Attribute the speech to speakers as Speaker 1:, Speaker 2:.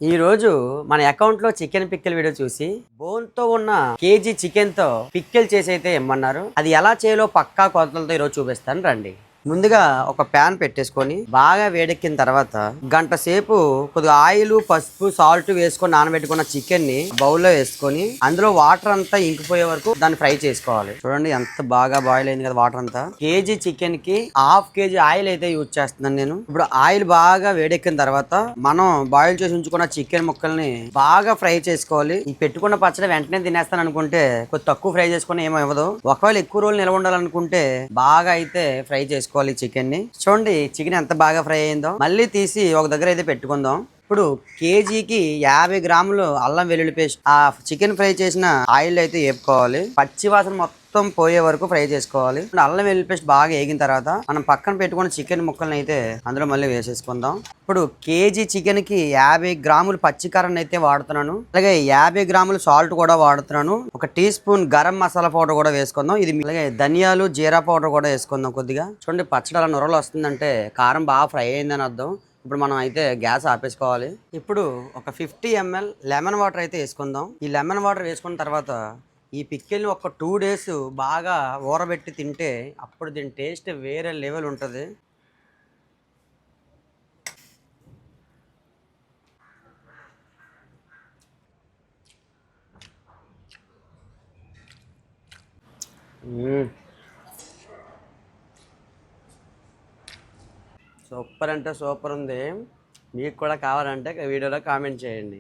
Speaker 1: ఈ రోజు మన అకౌంట్ లో చికెన్ పిక్కల్ వీడియో చూసి బోన్ తో ఉన్న కేజీ చికెన్ తో పిక్కల్ చేసి అయితే ఇమ్మన్నారు. అది ఎలా చేయాలో పక్కా కొలతలతో ఈరోజు చూపిస్తాను రండి. ముందుగా ఒక ప్యాన్ పెట్టేసుకొని బాగా వేడెక్కిన తర్వాత గంట సేపు కొద్దిగా ఆయిల్, పసుపు, సాల్ట్ వేసుకొని నానబెట్టుకున్న చికెన్ ని బౌల్లో వేసుకొని అందులో వాటర్ అంతా ఇంకిపోయే వరకు దాన్ని ఫ్రై చేసుకోవాలి. చూడండి ఎంత బాగా బాయిల్ అయింది కదా వాటర్ అంతా. కేజీ చికెన్ కి హాఫ్ కేజీ ఆయిల్ అయితే యూజ్ చేస్తున్నాను నేను. ఇప్పుడు ఆయిల్ బాగా వేడెక్కిన తర్వాత మనం బాయిల్ చేసి ఉంచుకున్న చికెన్ ముక్కల్ని బాగా ఫ్రై చేసుకోవాలి. ఈ పెట్టుకున్న పచ్చడి వెంటనే తినేస్తాను అనుకుంటే కొద్ది తక్కువ ఫ్రై చేసుకుని ఏమో ఇవ్వదు. ఒకవేళ ఎక్కువ రోజులు నిల్వ ఉండాలనుకుంటే బాగా అయితే ఫ్రై చేసుకోవాలి చికెన్ ని. చూడండి చికెన్ ఎంత బాగా ఫ్రై అయిందో. మళ్ళీ తీసి ఒక దగ్గర అయితే పెట్టుకుందాం. ఇప్పుడు కేజీకి 50 గ్రాములు అల్లం వెల్లుల్లి పేస్ట్ ఆ చికెన్ ఫ్రై చేసిన ఆయిల్ అయితే వేపుకోవాలి. పచ్చి వాసన మొత్తం పోయే వరకు ఫ్రై చేసుకోవాలి. అల్లం వెల్లుల్లి పేస్ట్ బాగా వేగిన తర్వాత మనం పక్కన పెట్టుకున్న చికెన్ ముక్కలను అయితే అందులో మళ్ళీ వేసేసుకుందాం. ఇప్పుడు కేజీ చికెన్ కి 50 గ్రాములు పచ్చికారాన్ని అయితే వాడుతున్నాను. అలాగే 50 గ్రాములు సాల్ట్ కూడా వాడుతున్నాను. ఒక teaspoon garam masala powder కూడా వేసుకుందాం. ఇది అలాగే ధనియాలు, జీరా పౌడర్ కూడా వేసుకుందాం కొద్దిగా. చూడండి పచ్చడి అలా నొరలు వస్తుందంటే కారం బాగా ఫ్రై అయిందని అర్థం. ఇప్పుడు మనం అయితే గ్యాస్ ఆపేసుకోవాలి. ఇప్పుడు ఒక 50 ml లెమన్ వాటర్ అయితే వేసుకుందాం. ఈ లెమన్ వాటర్ వేసుకున్న తర్వాత ఈ పిక్కిల్ని ఒక 2 days బాగా ఊరబెట్టి తింటే అప్పుడు దీని టేస్ట్ వేరే లెవెల్ ఉంటుంది. సూపర్ అంటే సూపర్ ఉంది. మీకు కూడా కావాలంటే వీడియోలో కామెంట్ చేయండి.